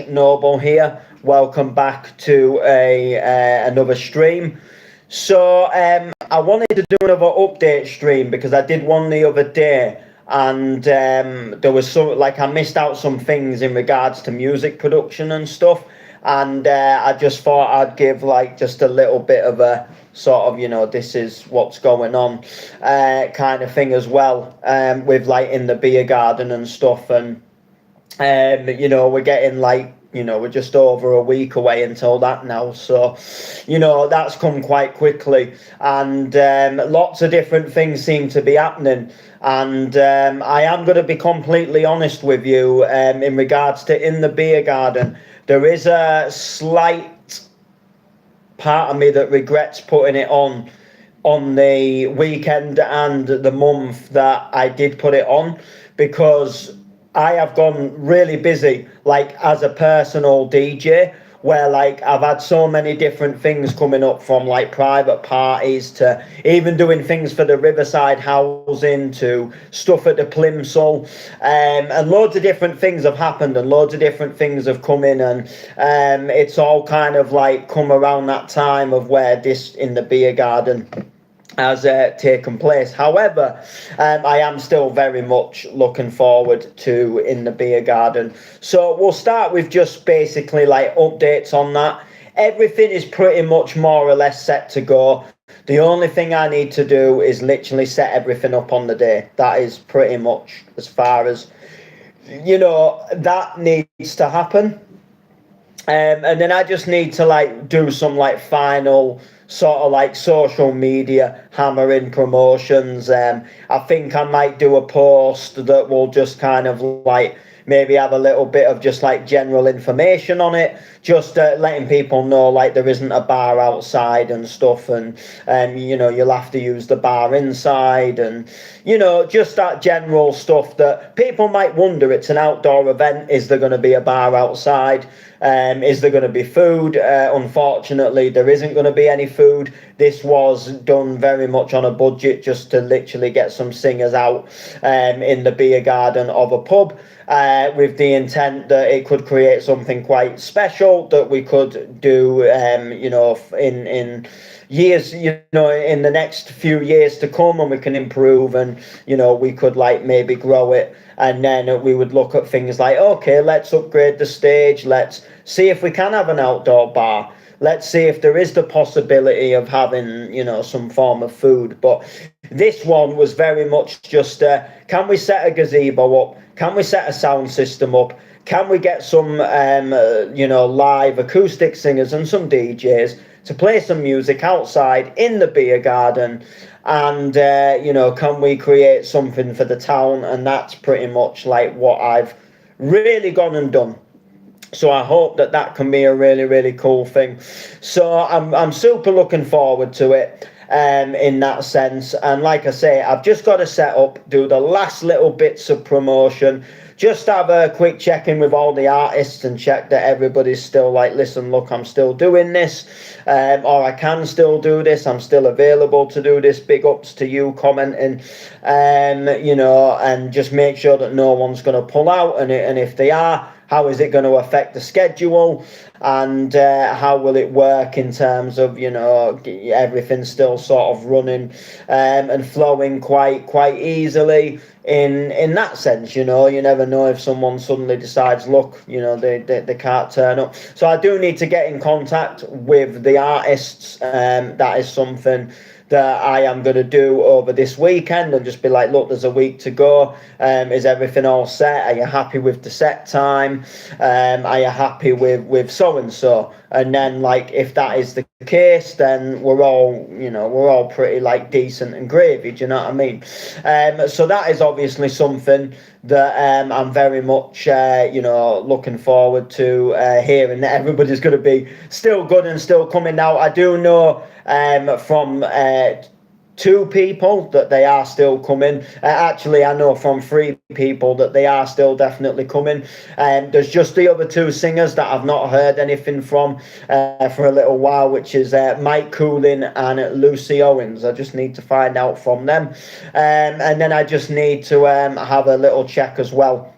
Noble here. Welcome back to another stream. I wanted to do another update stream because I did one the other day, and there was I missed out some things in regards to music production and stuff, and I just thought I'd give just a little bit of a sort of this is what's going on kind of thing as well, with in the beer garden and stuff. And we're getting we're just over a week away until that now. So, that's come quite quickly. And lots of different things seem to be happening. And I am going to be completely honest with you in regards to In the Beer Garden. There is a slight part of me that regrets putting it on the weekend and the month that I did put it on, because I have gone really busy, as a personal DJ, where I've had so many different things coming up, from private parties to even doing things for the Riverside housing to stuff at the Plimsoll, and loads of different things have happened and loads of different things have come in, and it's all kind of come around that time of where this In the Beer Garden has taken place. However, I am still very much looking forward to In the Beer Garden. So we'll start with just basically updates on that. Everything is pretty much more or less set to go. The only thing I need to do is literally set everything up on the day. That is pretty much as far as, that needs to happen. And then I just need to do some final sort of social media hammering promotions. I think I might do a post that will just kind of maybe have a little bit of just general information on it, just letting people know there isn't a bar outside and stuff, and you'll have to use the bar inside, and just that general stuff that people might wonder. It's an outdoor event. Is there going to be a bar outside? Is there going to be food? Unfortunately, there isn't going to be any food. This was done very much on a budget, just to literally get some singers out in the beer garden of a pub, with the intent that it could create something quite special that we could do, in years, in the next few years to come, and we can improve, and we could maybe grow it. And then we would look at things okay, let's upgrade the stage, let's see if we can have an outdoor bar, let's see if there is the possibility of having some form of food. But this one was very much just can we set a gazebo up, can we set a sound system up, can we get some live acoustic singers and some DJs to play some music outside in the beer garden, and can we create something for the town? And that's pretty much what I've really gone and done. So I hope that can be a really, really cool thing. So I'm super looking forward to it in that sense. And like I say, I've just got to set up, do the last little bits of promotion, just have a quick check-in with all the artists and check that everybody's still listen, look, I'm still doing this, or I can still do this, I'm still available to do this. Big ups to you commenting, and just make sure that no one's going to pull out, and if they are, how is it going to affect the schedule, and how will it work in terms of everything still sort of running and flowing quite easily in that sense. You never know if someone suddenly decides, look, they can't turn up. So I do need to get in contact with the artists. That is something that I am going to do over this weekend, and just be look, there's a week to go. Is everything all set? Are you happy with the set time? Are you happy with so and so? And then if that is the case, then we're all pretty decent and gravy. Do you know what I mean? So that is obviously something that I'm very much looking forward to hearing that everybody's going to be still good and still coming out. I do know from 2 people that they are still coming. Actually, I know from 3 people that they are still definitely coming. There's just the other 2 singers that I've not heard anything from for a little while, which is Mike Coolin and Lucy Owens. I just need to find out from them. And then I just need to have a little check as well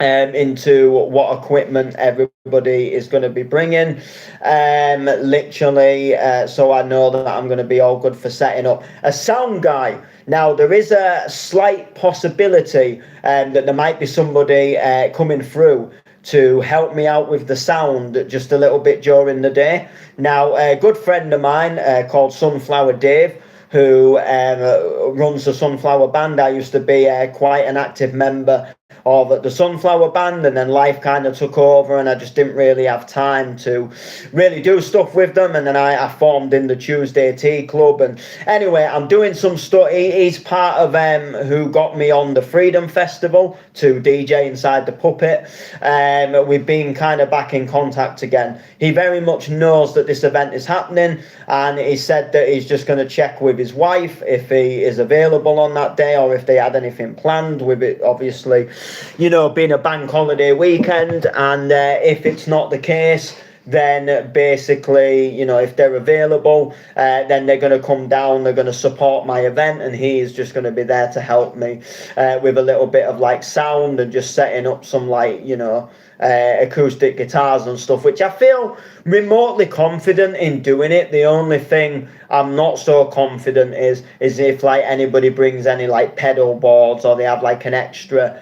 into what equipment everybody is going to be bringing, literally, so I know that I'm going to be all good for setting up a sound guy. Now, there is a slight possibility that there might be somebody coming through to help me out with the sound just a little bit during the day. Now, a good friend of mine called Sunflower Dave, who runs the Sunflower Band. I used to be quite an active member of the Sunflower Band, and then life kind of took over and I just didn't really have time to really do stuff with them, and then I formed in the Tuesday Tea Club. And anyway, I'm doing some stuff. He's part of who got me on the Freedom Festival to DJ inside the Puppet. We've been kind of back in contact again. He very much knows that this event is happening, and he said that he's just going to check with his wife if he is available on that day, or if they had anything planned with it, obviously, you know, being a bank holiday weekend. And if it's not the case, then basically, you know, if they're available, then they're going to come down, they're going to support my event, and he is just going to be there to help me with a little bit of like sound and just setting up some, like, you know, acoustic guitars and stuff, which I feel remotely confident in doing it. The only thing I'm not so confident is if like anybody brings any like pedal boards, or they have like an extra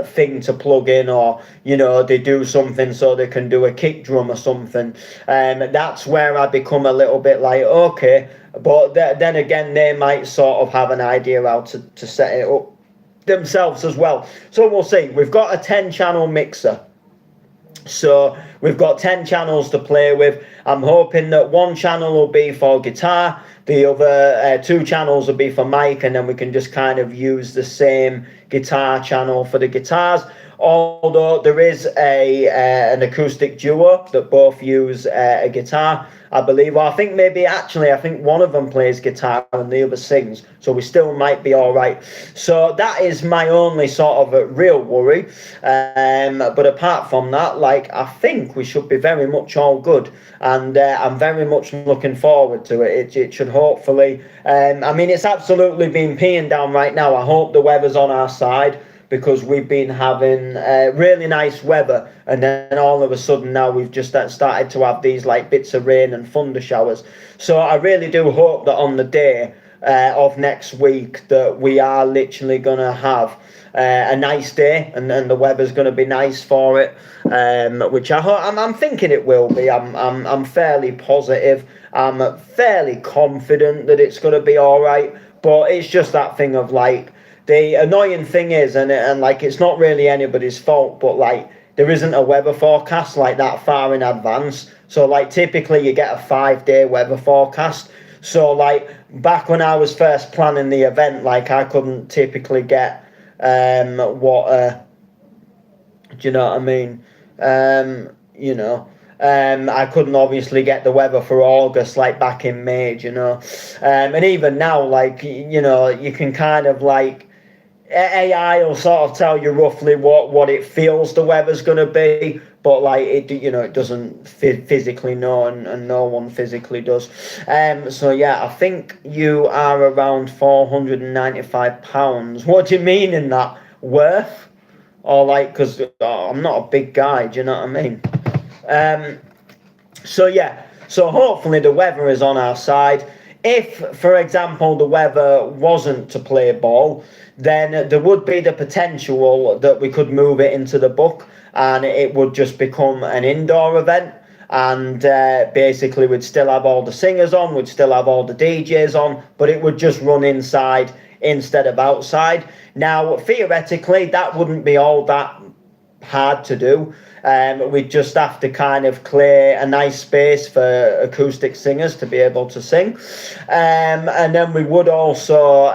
thing to plug in, or, you know, they do something so they can do a kick drum or something. That's where I become a little bit like, okay, but then again, they might sort of have an idea how to set it up themselves as well. So we'll see. We've got a 10-channel mixer, so we've got 10 channels to play with. I'm hoping that one channel will be for guitar, the other 2 channels will be for mic, and then we can just kind of use the same guitar channel for the guitars. Although there is an acoustic duo that both use a guitar, I believe. Well, I think one of them plays guitar and the other sings, so we still might be all right. So that is my only sort of real worry. But apart from that, like, I think we should be very much all good, and I'm very much looking forward to it. It should hopefully. I mean, it's absolutely been peeing down right now. I hope the weather's on our side, because we've been having really nice weather, and then all of a sudden now we've just started to have these like bits of rain and thunder showers. So I really do hope that on the day of next week that we are literally going to have a nice day, and the weather's going to be nice for it, which I'm thinking it will be. I'm fairly positive. I'm fairly confident that it's going to be all right, but it's just that thing of like, the annoying thing is, and like, it's not really anybody's fault, but like, there isn't a weather forecast like that far in advance. So like, typically you get a 5-day weather forecast. So like, back when I was first planning the event, like, I couldn't typically get do you know what I mean? You know, I couldn't obviously get the weather for August like back in May, you know. And even now, like, you know, you can kind of like, AI will sort of tell you roughly what it feels the weather's going to be, but like, it, you know, it doesn't physically know, and no one physically does. So yeah, I think you are around £495. What do you mean in that? Worth? Or like, because I'm not a big guy, do you know what I mean? So yeah, so hopefully the weather is on our side. If, for example, the weather wasn't to play ball, then there would be the potential that we could move it into the book, and it would just become an indoor event. And basically, we'd still have all the singers on, we'd still have all the DJs on, but it would just run inside instead of outside. Now, theoretically, that wouldn't be all that hard to do. We'd just have to kind of clear a nice space for acoustic singers to be able to sing, and then we would also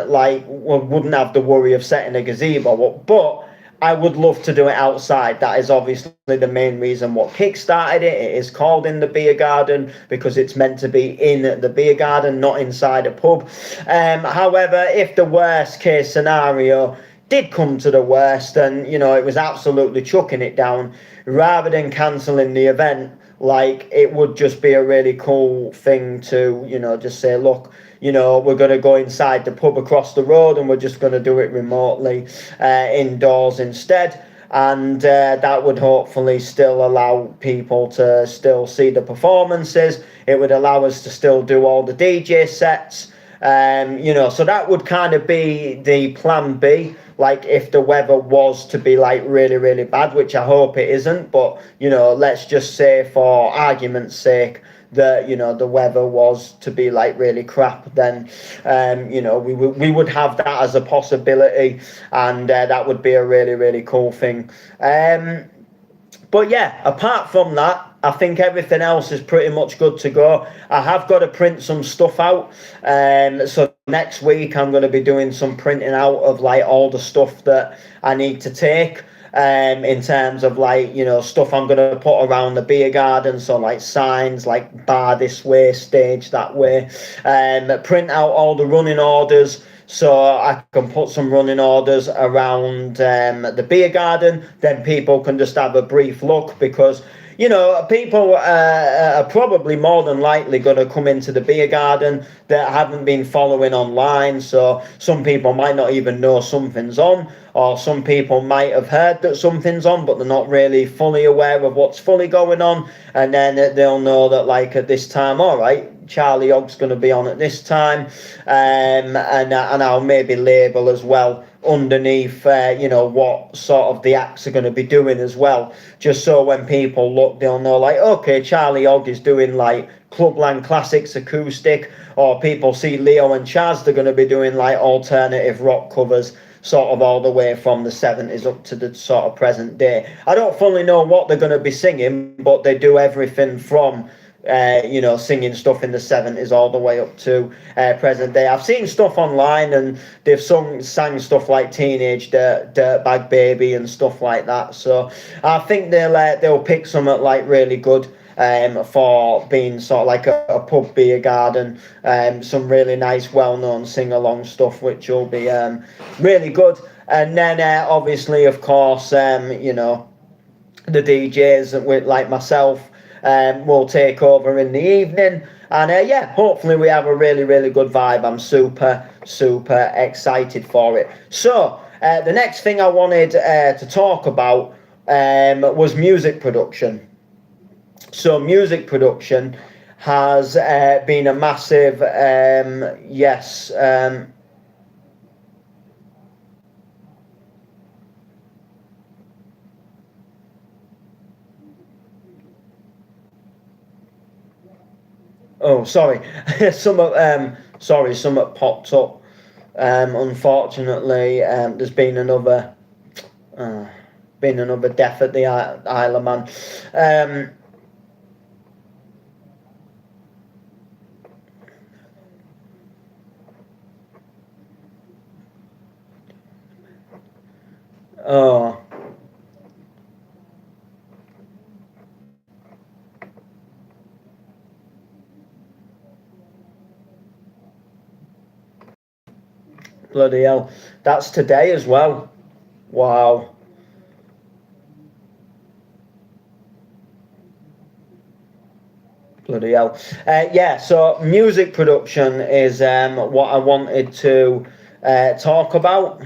like, we wouldn't have the worry of setting a gazebo, but I would love to do it outside. That is obviously the main reason what kickstarted it. It is called In the Beer Garden because it's meant to be in the beer garden, not inside a pub. However, if the worst case scenario did come to the worst, and, you know, it was absolutely chucking it down, rather than cancelling the event, like, it would just be a really cool thing to, you know, just say, look, we're going to go inside the pub across the road and we're just going to do it remotely indoors instead. And that would hopefully still allow people to still see the performances. It would allow us to still do all the DJ sets. So that would kind of be the plan B, like if the weather was to be like really, really bad, which I hope it isn't. But, let's just say for argument's sake that, the weather was to be like really crap, then, we would have that as a possibility, and that would be a really, really cool thing. But yeah, apart from that, I think everything else is pretty much good to go. I have got to print some stuff out. So next week I'm going to be doing some printing out of like all the stuff that I need to take. In terms of like, stuff I'm going to put around the beer garden. So like signs like bar this way, stage that way. Print out all the running orders, so I can put some running orders around the beer garden. Then people can just have a brief look, because people are probably more than likely going to come into the beer garden that haven't been following online. So some people might not even know something's on, or some people might have heard that something's on, but they're not really fully aware of what's fully going on. And then they'll know that, like, at this time, all right, Charlie Hogg's going to be on at this time, and I'll maybe label as well underneath, what sort of the acts are going to be doing as well, just so when people look, they'll know, like, okay, Charlie Hogg is doing like Clubland Classics acoustic, or people see Leo and Chaz, they're going to be doing like alternative rock covers, sort of all the way from the 70s up to the sort of present day. I don't fully know what they're going to be singing, but they do everything from singing stuff in the 70s all the way up to present day. I've seen stuff online and they've sang stuff like Teenage Dirtbag Baby and stuff like that. So I think they'll pick something like really good for being sort of like a pub beer garden. Some really nice, well-known sing-along stuff, which will be really good. And then obviously, of course, the DJs with like myself will take over in the evening, and hopefully we have a really, really good vibe. I'm super, super excited for it. So the next thing I wanted to talk about was music production. So music production has been a massive Oh, sorry. Something popped up. Unfortunately, there's been another death at the Isle of Man. Oh. Bloody hell. That's today as well. Wow. Bloody hell. So music production is what I wanted to talk about.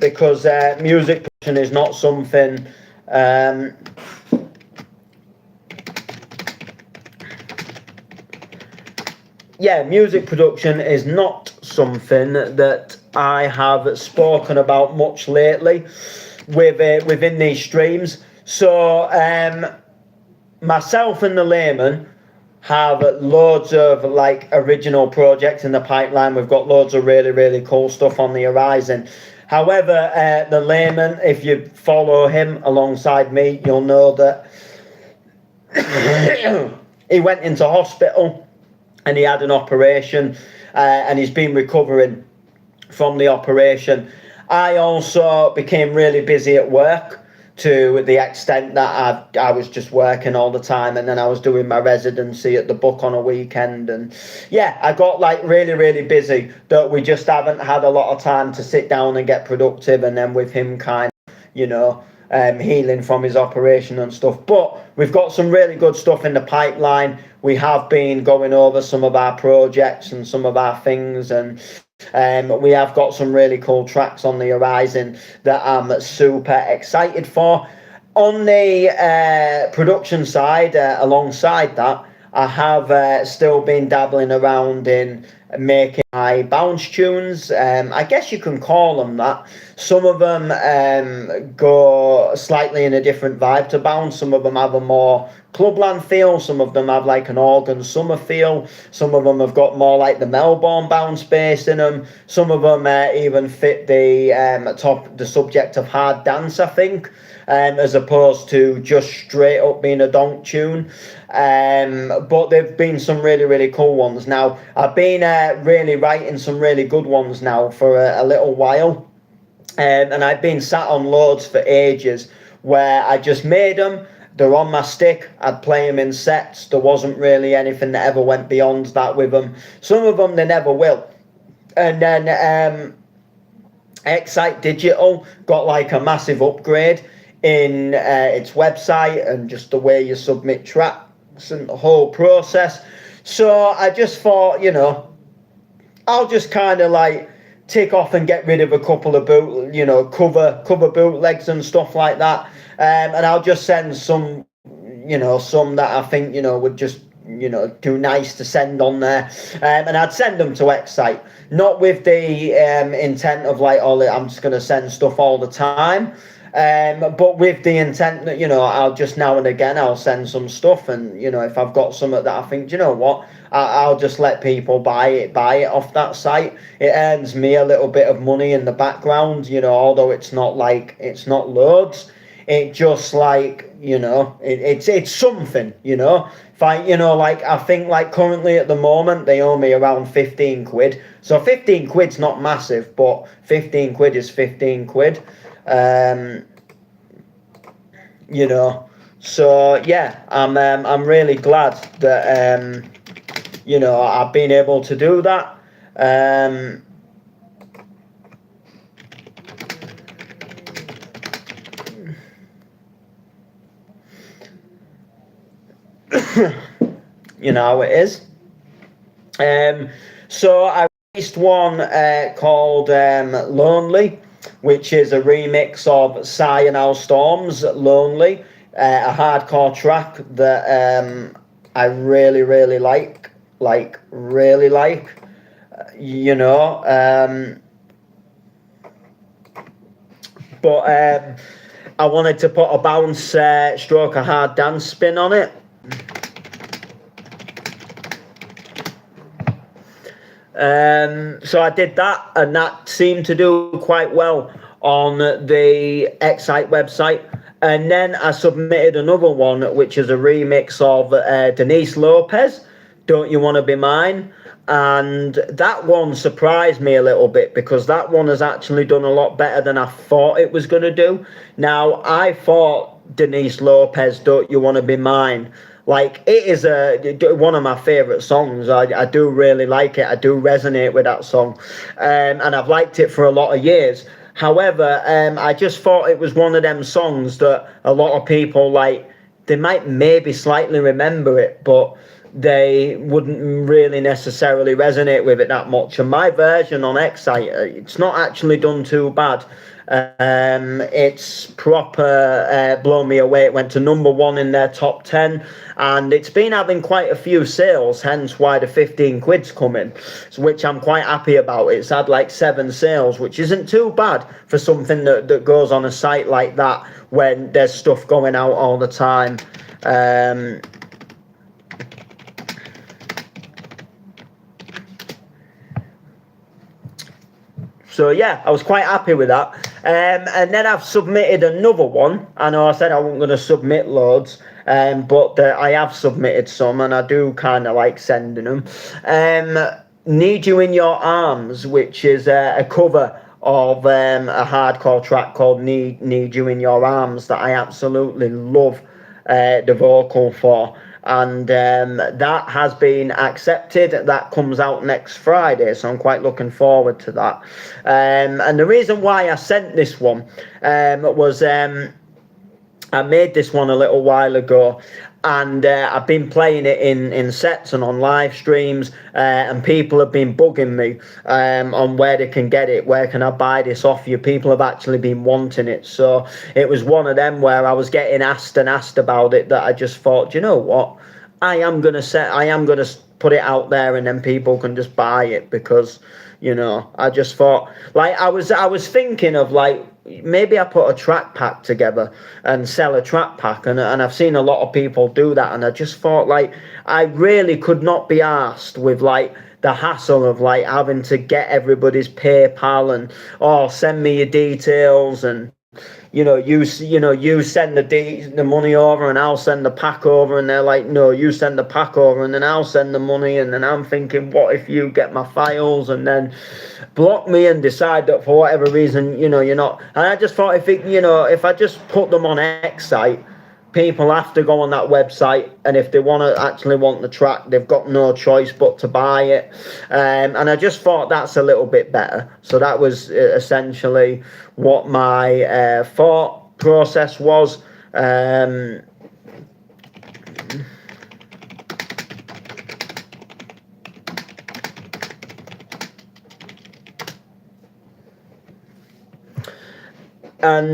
Because music production is not something... music production is not something that I have spoken about much lately within these streams. So myself and the Layman have loads of like original projects in the pipeline. We've got loads of really, really cool stuff on the horizon. However, the Layman, if you follow him alongside me, you'll know that he went into hospital and he had an operation, and he's been recovering from the operation. I also became really busy at work, to the extent that I was just working all the time, and then I was doing my residency at the Book on a weekend, and I got like really, really busy that we just haven't had a lot of time to sit down and get productive. And then with him kind of, healing from his operation and stuff. But we've got some really good stuff in the pipeline. We have been going over some of our projects and some of our things, and we have got some really cool tracks on the horizon that I'm super excited for. On the production side, alongside that, I have still been dabbling around in making my bounce tunes. I guess you can call them that. Some of them go slightly in a different vibe to bounce. Some of them have a more clubland feel. Some of them have like an organ summer feel. Some of them have got more like the Melbourne bounce bass in them. Some of them even fit the subject of hard dance, I think. As opposed to just straight up being a donk tune. But there've been some really, really cool ones. Now, I've been really writing some really good ones now for a little while. And I've been sat on loads for ages where I just made them. They're on my stick. I'd play them in sets. There wasn't really anything that ever went beyond that with them. Some of them, they never will. And then Excite Digital got like a massive upgrade in its website and just the way you submit tracks and the whole process. So I just thought, I'll just kind of like tick off and get rid of a couple of cover bootlegs and stuff like that. And I'll just send some that I think, would just, do nice to send on there. And I'd send them to Excite, not with the intent of like, I'm just going to send stuff all the time. But with the intent that, I'll just now and again, I'll send some stuff. And, if I've got something that I think, I'll just let people buy it off that site. It earns me a little bit of money in the background, although it's not loads. It just like, it's something, If I think like currently at the moment, they owe me around 15 quid. So 15 quid's not massive, but 15 quid is 15 quid. So yeah, I'm really glad that I've been able to do that. You know how it is. So I released one called Lonely, which is a remix of Psy and Al Storm's Lonely, a hardcore track that I really, really like. But I wanted to put a bounce stroke a hard dance spin on it. So I did that, and that seemed to do quite well on the Excite website. And then I submitted another one, which is a remix of Denise Lopez, Don't You Want to Be Mine? And that one surprised me a little bit, because that one has actually done a lot better than I thought it was going to do. Now, I thought Denise Lopez, Don't You Want to Be Mine, like, it is one of my favourite songs. I do really like it. I do resonate with that song. And I've liked it for a lot of years. However, I just thought it was one of them songs that a lot of people, like, they might maybe slightly remember it, but they wouldn't really necessarily resonate with it that much. And my version on Excite, it's not actually done too bad. It's proper blown me away. It went to #1 in their top 10, and it's been having quite a few sales, hence why the 15 quid's coming, which I'm quite happy about. It's had like 7 sales, which isn't too bad for something that goes on a site like that when there's stuff going out all the time. So yeah, I was quite happy with that. And then I've submitted another one. I know I said I wasn't going to submit loads, but I have submitted some, and I do kind of like sending them. Need You in Your Arms, which is a cover of a hardcore track called Need You in Your Arms that I absolutely love the vocal for. And that has been accepted. That comes out next Friday, so I'm quite looking forward to that. And the reason why I sent this one was I made this one a little while ago, and I've been playing it in sets and on live streams, and people have been bugging me on where they can get it, where can I buy this off you. People have actually been wanting it, so it was one of them where I was getting asked and asked about it, that I just thought, you know what, I am gonna put it out there, and then people can just buy it, because I just thought, like, I was thinking of, like, maybe I put a track pack together and sell a track pack, and I've seen a lot of people do that, and I just thought, like, I really could not be arsed with, like, the hassle of, like, having to get everybody's PayPal and, oh, send me your details, and you send the money over, and I'll send the pack over, and they're like, no, you send the pack over, and then I'll send the money. And then I'm thinking, what if you get my files and then block me and decide that for whatever reason, you're not. And I just thought, if I just put them on Excite, people have to go on that website, and if they actually want the track, they've got no choice but to buy it. And I just thought that's a little bit better. So that was essentially what my thought process was. And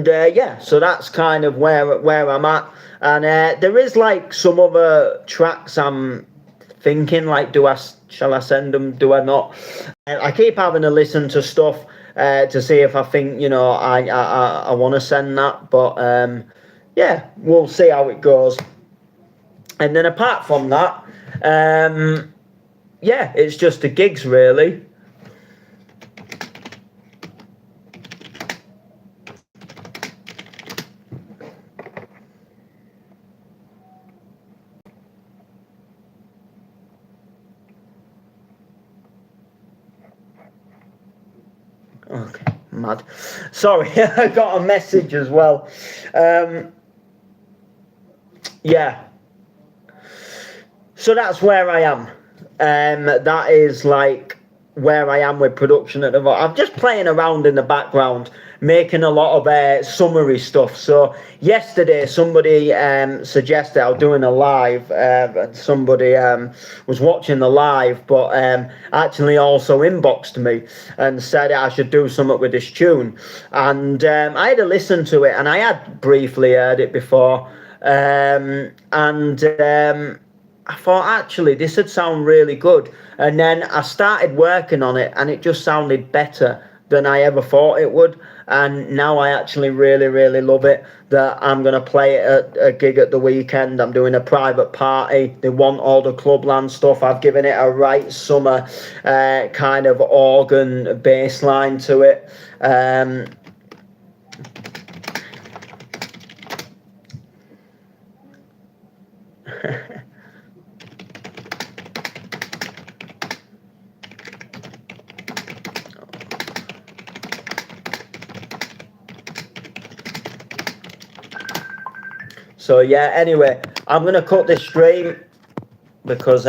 yeah, so that's kind of where I'm at. And there is, like, some other tracks I'm thinking, like, shall I send them, do I not? I keep having to listen to stuff to see if I think, I want to send that. But yeah, we'll see how it goes. And then apart from that, yeah, it's just the gigs, really. Okay, mad. Sorry, I got a message as well. Yeah. So that's where I am. That is, like, where I am with production at the moment. I'm just playing around in the background, making a lot of summary stuff. So yesterday somebody suggested I was doing a live, and somebody was watching the live, but actually also inboxed me and said I should do something with this tune. And I had to listen to it, and I had briefly heard it before, and I thought, actually, this would sound really good. And then I started working on it, and it just sounded better than I ever thought it would. And now I actually really, really love it. That I'm going to play it at a gig at the weekend. I'm doing a private party. They want all the Clubland stuff. I've given it a right summer kind of organ bass line to it. So yeah, anyway, I'm going to cut this stream because